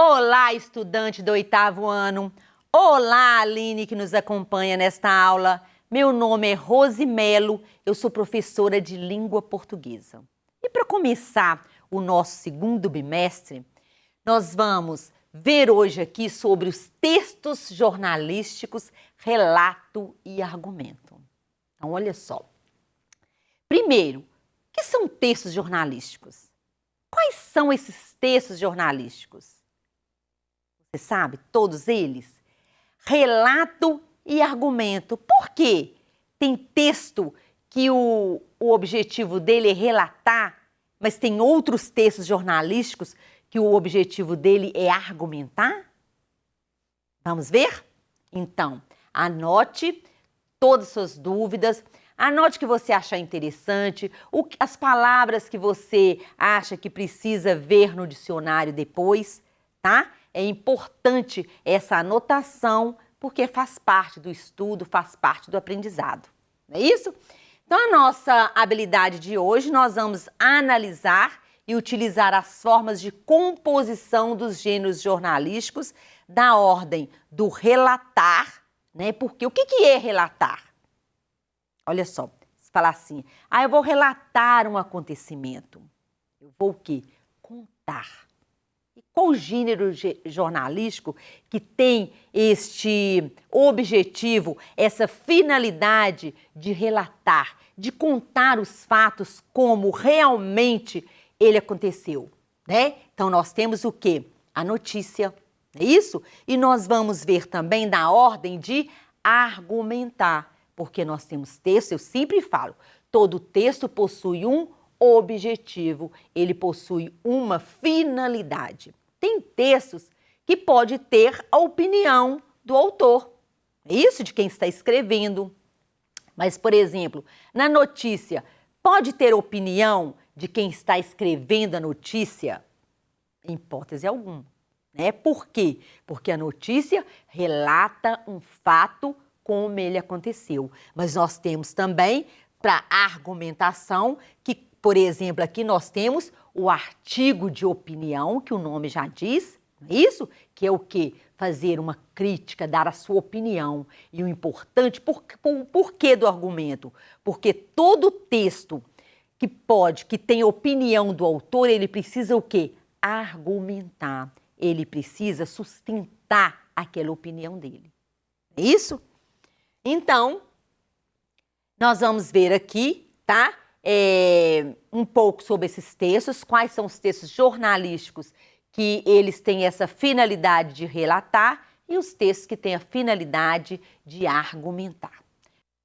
Olá, estudante do 8º ano. Olá, Aline, que nos acompanha nesta aula. Meu nome é Rose Melo, eu sou professora de língua portuguesa. E para começar o nosso segundo bimestre, nós vamos ver hoje aqui sobre os textos jornalísticos, relato e argumento. Então, olha só. Primeiro, o que são textos jornalísticos? Quais são esses textos jornalísticos? Você sabe, todos eles? Relato e argumento. Por quê? Tem texto que o objetivo dele é relatar, mas tem outros textos jornalísticos que o objetivo dele é argumentar? Vamos ver? Então, anote todas as suas dúvidas, anote o que você achar interessante, as palavras que você acha que precisa ver no dicionário depois, tá? É importante essa anotação, porque faz parte do estudo, faz parte do aprendizado. Não é isso? Então, a nossa habilidade de hoje, nós vamos analisar e utilizar as formas de composição dos gêneros jornalísticos da ordem do relatar, né? Porque o que é relatar? Olha só, se falar assim, eu vou relatar um acontecimento. Eu vou o quê? Contar. E qual gênero jornalístico que tem este objetivo, essa finalidade de relatar, de contar os fatos como realmente ele aconteceu, né? Então, nós temos o quê? A notícia, é isso? E nós vamos ver também da ordem de argumentar, porque nós temos texto, eu sempre falo, todo texto possui um objetivo, ele possui uma finalidade. Tem textos que pode ter a opinião do autor, é isso de quem está escrevendo. Mas, por exemplo, na notícia, pode ter opinião de quem está escrevendo a notícia? Em hipótese alguma, né? Por quê? Porque a notícia relata um fato como ele aconteceu. Mas nós temos também, para argumentação, que, por exemplo, aqui nós temos o artigo de opinião, que o nome já diz, não é isso? Que é o quê? Fazer uma crítica, dar a sua opinião. E o importante, por que do argumento? Porque todo texto que tem opinião do autor, ele precisa o quê? Argumentar. Ele precisa sustentar aquela opinião dele. É isso? Então, nós vamos ver aqui, tá? Um pouco sobre esses textos, quais são os textos jornalísticos que eles têm essa finalidade de relatar e os textos que têm a finalidade de argumentar.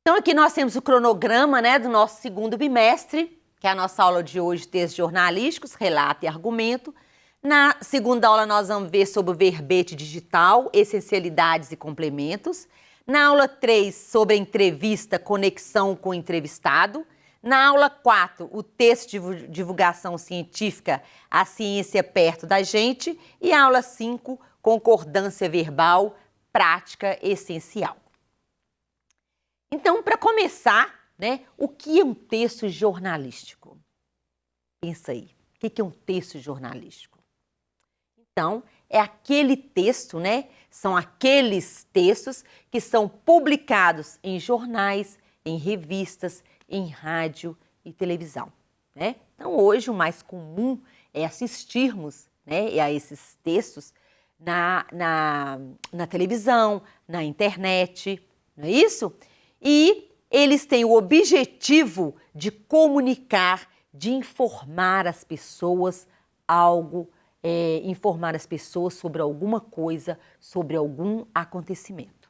Então, aqui nós temos o cronograma, né, do nosso segundo bimestre, que é a nossa aula de hoje, textos jornalísticos, relato e argumento. Na segunda aula, nós vamos ver sobre o verbete digital, essencialidades e complementos. Na aula 3, sobre a entrevista, conexão com o entrevistado. Na aula 4, o texto de divulgação científica, a ciência perto da gente. E a aula 5, concordância verbal, prática essencial. Então, para começar, né, o que é um texto jornalístico? Pensa aí, o que é um texto jornalístico? Então, é aquele texto, né? São aqueles textos que são publicados em jornais, em revistas, em rádio e televisão, né? Então, hoje o mais comum é assistirmos, né, a esses textos na televisão, na internet, não é isso? E eles têm o objetivo de comunicar, de informar as pessoas algo, informar as pessoas sobre alguma coisa, sobre algum acontecimento.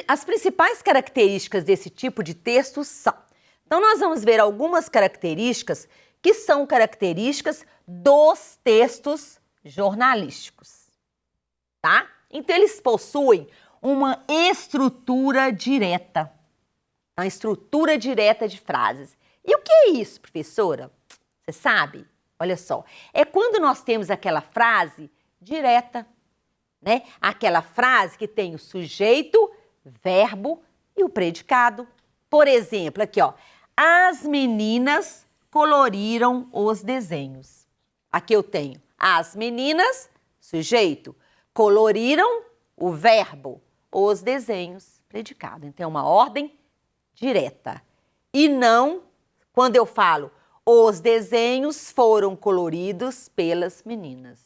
As principais características desse tipo de texto são... Então, nós vamos ver algumas características que são características dos textos jornalísticos, tá? Então, eles possuem uma estrutura direta, uma estrutura direta de frases. E o que é isso, professora? Você sabe? Olha só, é quando nós temos aquela frase direta, né? Aquela frase que tem o sujeito, verbo e o predicado. Por exemplo, aqui, ó, as meninas coloriram os desenhos. Aqui eu tenho As meninas, sujeito. Coloriram, o verbo. Os desenhos, predicado. Então, é uma ordem direta. E não quando eu falo os desenhos foram coloridos pelas meninas.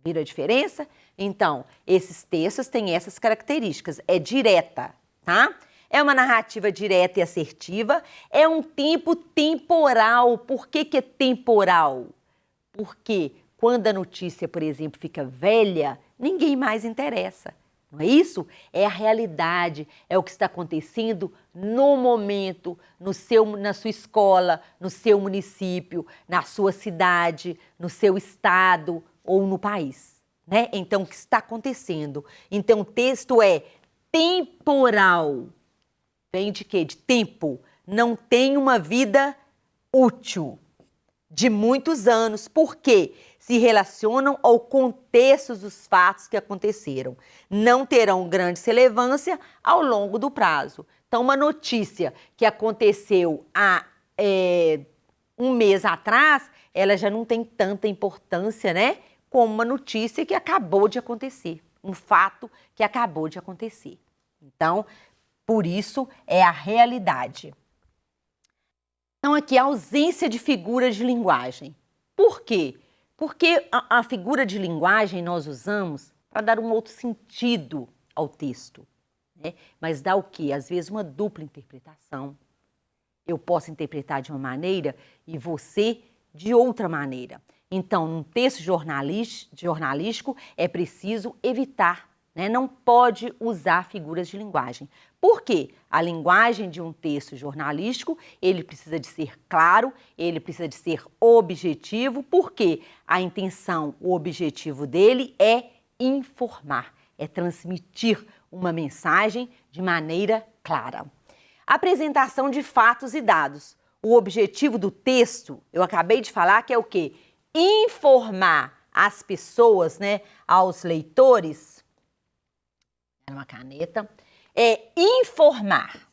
Vira a diferença? Então, esses textos têm essas características. É direta, tá? É uma narrativa direta e assertiva. É um tempo temporal. Por que que é temporal? Porque quando a notícia, por exemplo, fica velha, ninguém mais interessa. Não é isso? É a realidade, é o que está acontecendo no momento, na sua escola, no seu município, na sua cidade, no seu estado ou no país, né? Então, o que está acontecendo? Então, o texto é temporal. Vem de quê? De tempo. Não tem uma vida útil de muitos anos. Por quê? Se relacionam ao contexto dos fatos que aconteceram. Não terão grande relevância ao longo do prazo. Então, uma notícia que aconteceu há um mês atrás, ela já não tem tanta importância, né? Como uma notícia que acabou de acontecer. Um fato que acabou de acontecer. Então, por isso é a realidade. Então, aqui a ausência de figuras de linguagem. Por quê? Porque a figura de linguagem nós usamos para dar um outro sentido ao texto, né? Mas dá o quê? Às vezes uma dupla interpretação. Eu posso interpretar de uma maneira e você de outra maneira. Então, num texto jornalístico é preciso evitar, né? Não pode usar figuras de linguagem. Por quê? A linguagem de um texto jornalístico, ele precisa de ser claro, ele precisa de ser objetivo, porque a intenção, o objetivo dele é informar, é transmitir uma mensagem de maneira clara. Apresentação de fatos e dados. O objetivo do texto, eu acabei de falar que é o quê? Informar as pessoas, né, aos leitores, uma caneta, é informar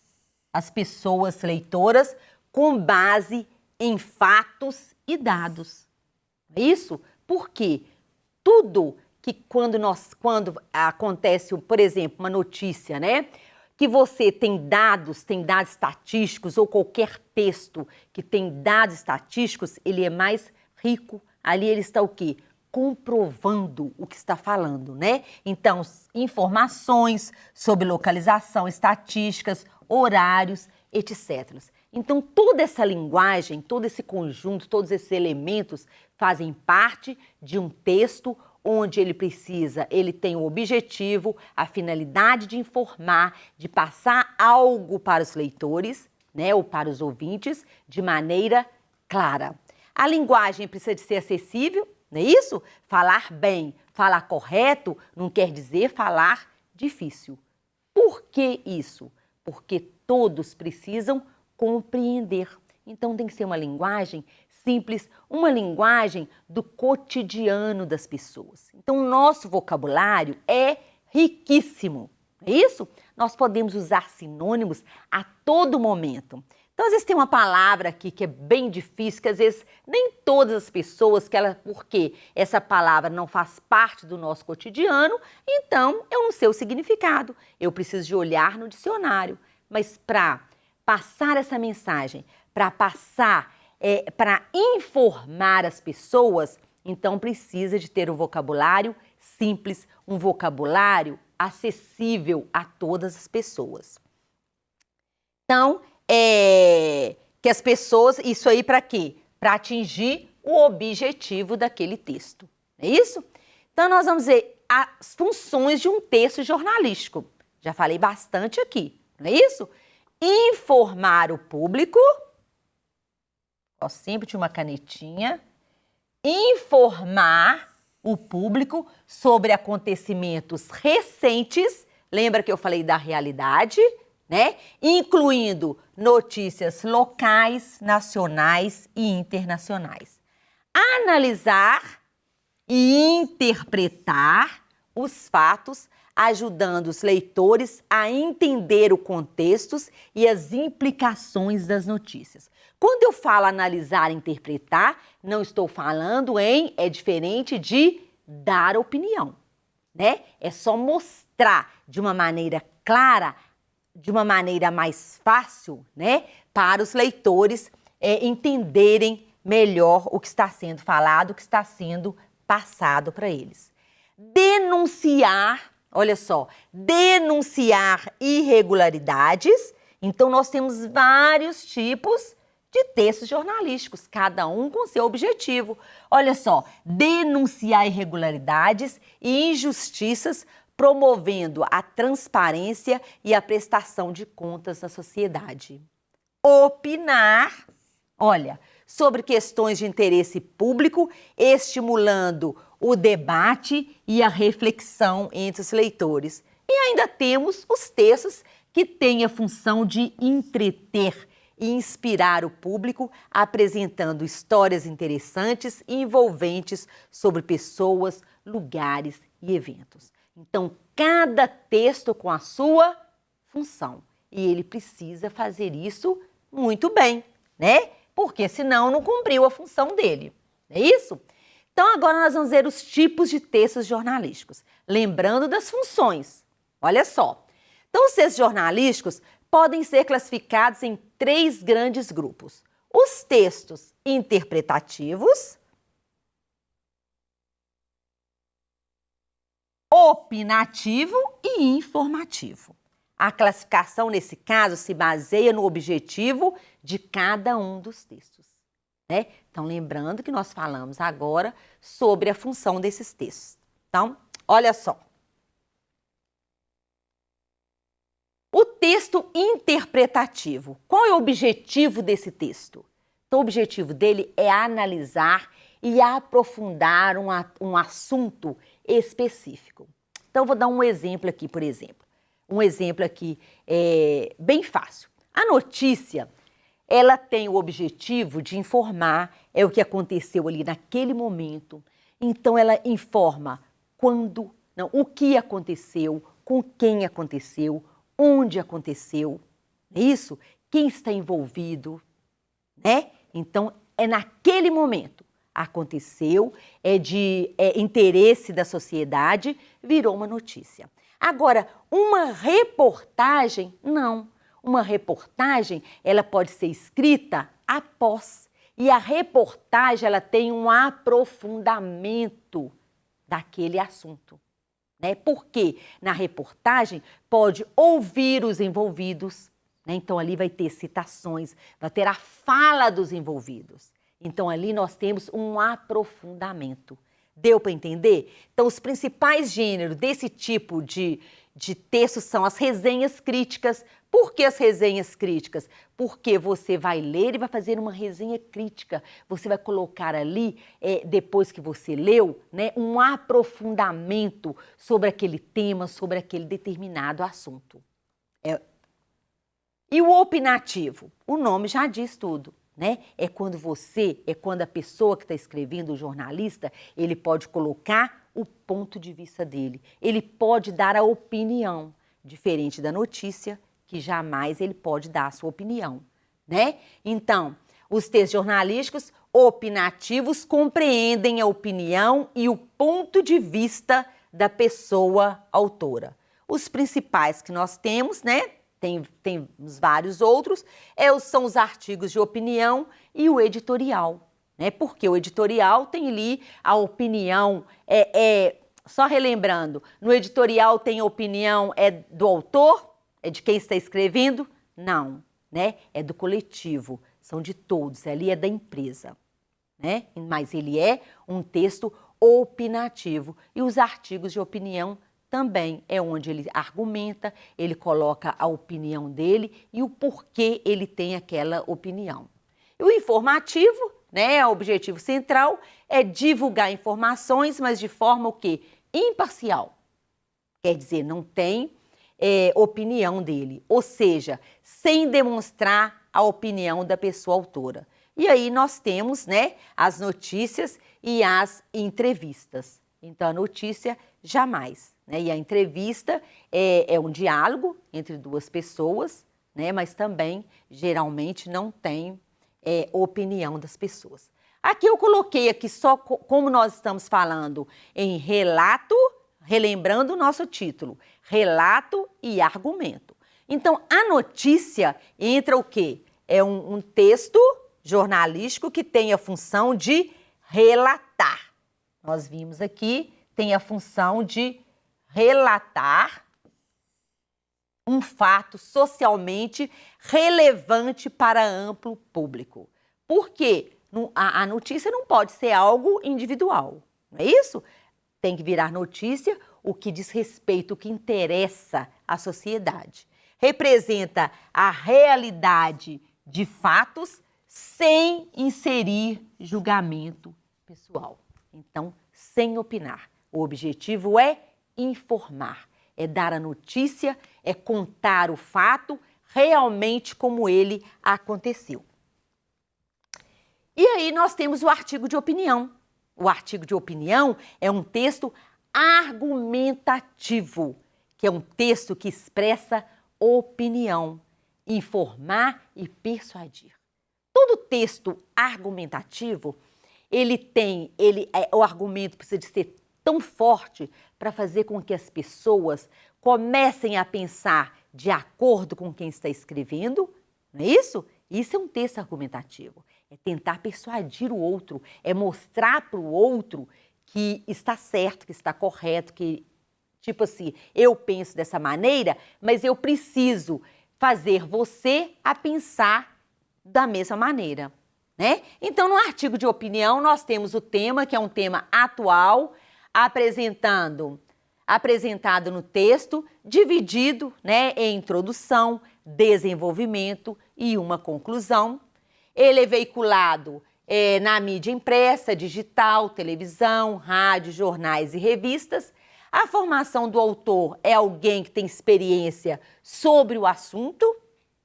as pessoas leitoras com base em fatos e dados. Isso porque tudo que quando acontece, por exemplo, uma notícia, né, que você tem dados estatísticos ou qualquer texto que tem dados estatísticos, ele é mais rico. Ali ele está o quê? Comprovando o que está falando, né? Então, informações sobre localização, estatísticas, horários, etc. Então, toda essa linguagem, todo esse conjunto, todos esses elementos fazem parte de um texto onde ele tem o objetivo, a finalidade de informar, de passar algo para os leitores, né, ou para os ouvintes, de maneira clara. A linguagem precisa de ser acessível, não é isso? Falar bem, falar correto, não quer dizer falar difícil. Por que isso? Porque todos precisam compreender. Então tem que ser uma linguagem simples, uma linguagem do cotidiano das pessoas. Então o nosso vocabulário é riquíssimo, é isso? Nós podemos usar sinônimos a todo momento. Então, às vezes tem uma palavra aqui que é bem difícil, que às vezes nem todas as pessoas, porque essa palavra não faz parte do nosso cotidiano, então eu não sei o significado. Eu preciso de olhar no dicionário. Mas para passar essa mensagem, para informar as pessoas, então precisa de ter um vocabulário simples, um vocabulário acessível a todas as pessoas. Então, que as pessoas, isso aí para quê? Para atingir o objetivo daquele texto, é isso? Então, nós vamos ver as funções de um texto jornalístico. Já falei bastante aqui, não é isso? Informar o público, ó, sempre tinha uma canetinha, informar o público sobre acontecimentos recentes, lembra que eu falei da realidade, né? Incluindo notícias locais, nacionais e internacionais. Analisar e interpretar os fatos ajudando os leitores a entender o contexto e as implicações das notícias. Quando eu falo analisar e interpretar, não estou falando é diferente de dar opinião, né? É só mostrar de uma maneira clara, de uma maneira mais fácil, né? Para os leitores entenderem melhor o que está sendo falado, o que está sendo passado para eles. Denunciar, olha só, denunciar irregularidades. Então, nós temos vários tipos de textos jornalísticos, cada um com seu objetivo. Olha só, denunciar irregularidades e injustiças, promovendo a transparência e a prestação de contas na sociedade. Opinar, olha, sobre questões de interesse público, estimulando o debate e a reflexão entre os leitores. E ainda temos os textos que têm a função de entreter e inspirar o público, apresentando histórias interessantes e envolventes sobre pessoas, lugares e eventos. Então, cada texto com a sua função. E ele precisa fazer isso muito bem, né? Porque senão não cumpriu a função dele. É isso? Então, agora nós vamos ver os tipos de textos jornalísticos. Lembrando das funções. Olha só. Então, os textos jornalísticos podem ser classificados em 3 grandes grupos. Os textos interpretativos, opinativo e informativo. A classificação, nesse caso, se baseia no objetivo de cada um dos textos, né? Então, lembrando que nós falamos agora sobre a função desses textos. Então, olha só. O texto interpretativo. Qual é o objetivo desse texto? Então, o objetivo dele é analisar e aprofundar um assunto específico. Então, vou dar um exemplo aqui, por exemplo. Um exemplo aqui bem fácil. A notícia, ela tem o objetivo de informar o que aconteceu ali naquele momento. Então, ela informa o que aconteceu, com quem aconteceu, onde aconteceu, é isso? Quem está envolvido, né? Então, é naquele momento. Aconteceu, é de interesse da sociedade, virou uma notícia. Agora, uma reportagem, não. Uma reportagem, ela pode ser escrita após. E a reportagem, ela tem um aprofundamento daquele assunto, né? Porque na reportagem pode ouvir os envolvidos, né? Então ali vai ter citações, vai ter a fala dos envolvidos. Então ali nós temos um aprofundamento. Deu para entender? Então os principais gêneros desse tipo de texto são as resenhas críticas. Por que as resenhas críticas? Porque você vai ler e vai fazer uma resenha crítica. Você vai colocar ali, depois que você leu, né, um aprofundamento sobre aquele tema, sobre aquele determinado assunto. E o opinativo? O nome já diz tudo, né? É quando a pessoa que está escrevendo, o jornalista, ele pode colocar o ponto de vista dele. Ele pode dar a opinião, diferente da notícia, que jamais ele pode dar a sua opinião, né? Então, os textos jornalísticos opinativos compreendem a opinião e o ponto de vista da pessoa autora. Os principais que nós temos, né? Tem vários outros, são os artigos de opinião e o editorial, né? Porque o editorial tem ali a opinião, só relembrando, no editorial tem a opinião do autor, é de quem está escrevendo? Não, né? É do coletivo, são de todos, ali é da empresa, né? Mas ele é um texto opinativo. E os artigos de opinião também é onde ele argumenta, ele coloca a opinião dele e o porquê ele tem aquela opinião. E o informativo, né? O objetivo central é divulgar informações, mas de forma o quê? Imparcial. Quer dizer, não tem opinião dele, ou seja, sem demonstrar a opinião da pessoa autora. E aí nós temos, né, as notícias e as entrevistas. Então, a notícia jamais, né? E a entrevista é um diálogo entre duas pessoas, né? Mas também, geralmente, não tem opinião das pessoas. Aqui eu coloquei aqui só como nós estamos falando em relato, relembrando o nosso título, relato e argumento. Então, a notícia entra o quê? É um texto jornalístico que tem a função de relatar. Nós vimos aqui, tem a função de relatar um fato socialmente relevante para amplo público. Por quê? A notícia não pode ser algo individual, não é isso? Tem que virar notícia o que diz respeito, o que interessa à sociedade. Representa a realidade de fatos sem inserir julgamento pessoal. Então, sem opinar. O objetivo é informar, é dar a notícia, é contar o fato realmente como ele aconteceu. E aí nós temos o artigo de opinião. O artigo de opinião é um texto argumentativo, que é um texto que expressa opinião, informar e persuadir. Todo texto argumentativo, o argumento precisa de ser tão forte para fazer com que as pessoas comecem a pensar de acordo com quem está escrevendo, não é isso? Isso é um texto argumentativo. É tentar persuadir o outro, é mostrar para o outro que está certo, que está correto, que, tipo assim, eu penso dessa maneira, mas eu preciso fazer você a pensar da mesma maneira, né? Então, no artigo de opinião, nós temos o tema, que é um tema atual, apresentado no texto, dividido, né, em introdução, desenvolvimento e uma conclusão. Ele é veiculado na mídia impressa, digital, televisão, rádio, jornais e revistas. A formação do autor é alguém que tem experiência sobre o assunto,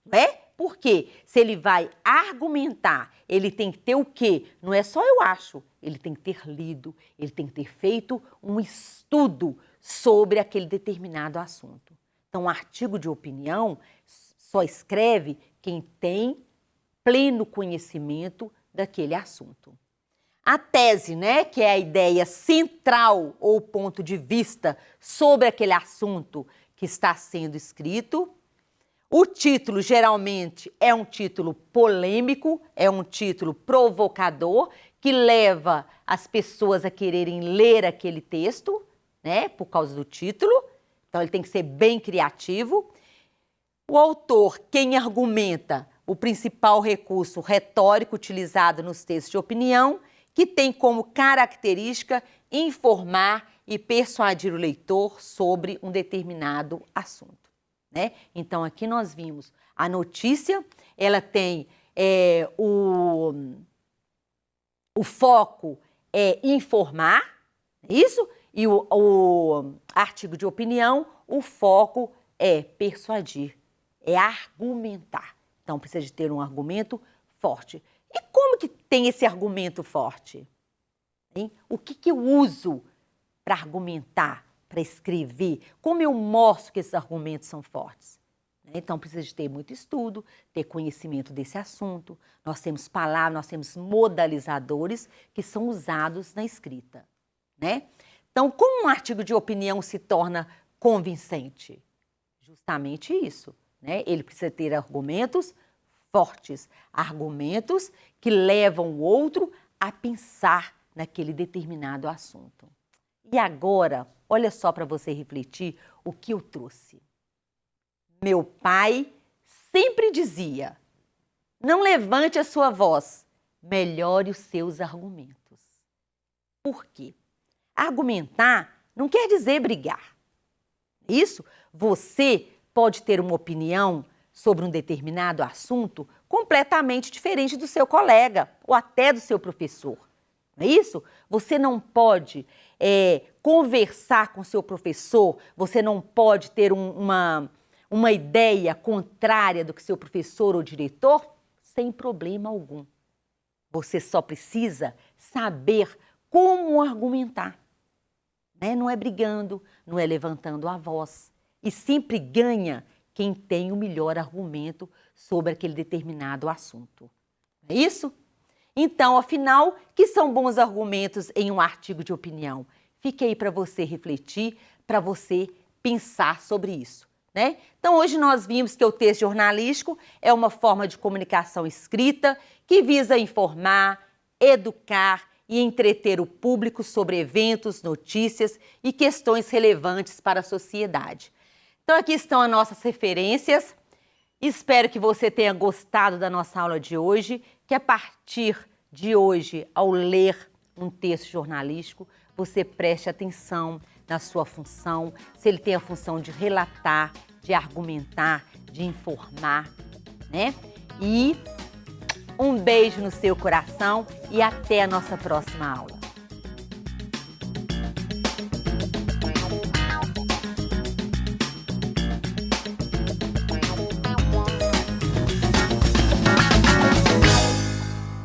né? Porque se ele vai argumentar, ele tem que ter o quê? Não é só eu acho, ele tem que ter lido, ele tem que ter feito um estudo sobre aquele determinado assunto. Então, um artigo de opinião só escreve quem tem pleno conhecimento daquele assunto. A tese, né, que é a ideia central ou ponto de vista sobre aquele assunto que está sendo escrito. O título, geralmente, é um título polêmico, é um título provocador, que leva as pessoas a quererem ler aquele texto, né, por causa do título. Então, ele tem que ser bem criativo. O autor, quem argumenta, o principal recurso retórico utilizado nos textos de opinião, que tem como característica informar e persuadir o leitor sobre um determinado assunto, né? Então, aqui nós vimos a notícia, ela tem o foco é informar, isso? E o artigo de opinião, o foco é persuadir, é argumentar. Então, precisa de ter um argumento forte. E como que tem esse argumento forte? Hein? O que eu uso para argumentar, para escrever? Como eu mostro que esses argumentos são fortes? Então, precisa de ter muito estudo, ter conhecimento desse assunto. Nós temos palavras, nós temos modalizadores que são usados na escrita, né? Então, como um artigo de opinião se torna convincente? Justamente isso, né? Ele precisa ter argumentos fortes, argumentos que levam o outro a pensar naquele determinado assunto. E agora, olha só para você refletir o que eu trouxe. Meu pai sempre dizia: não levante a sua voz, melhore os seus argumentos. Por quê? Argumentar não quer dizer brigar. Isso, você pode ter uma opinião sobre um determinado assunto completamente diferente do seu colega ou até do seu professor. Não é isso? Você não pode conversar com seu professor, você não pode ter uma ideia contrária do que seu professor ou diretor sem problema algum. Você só precisa saber como argumentar. né? Não é brigando, não é levantando a voz. E sempre ganha quem tem o melhor argumento sobre aquele determinado assunto. Não é isso? Então, afinal, que são bons argumentos em um artigo de opinião? Fique aí para você refletir, para você pensar sobre isso, né? Então, hoje nós vimos que o texto jornalístico é uma forma de comunicação escrita que visa informar, educar e entreter o público sobre eventos, notícias e questões relevantes para a sociedade. Então, aqui estão as nossas referências. Espero que você tenha gostado da nossa aula de hoje, que a partir de hoje, ao ler um texto jornalístico, você preste atenção na sua função, se ele tem a função de relatar, de argumentar, de informar, né? E um beijo no seu coração e até a nossa próxima aula.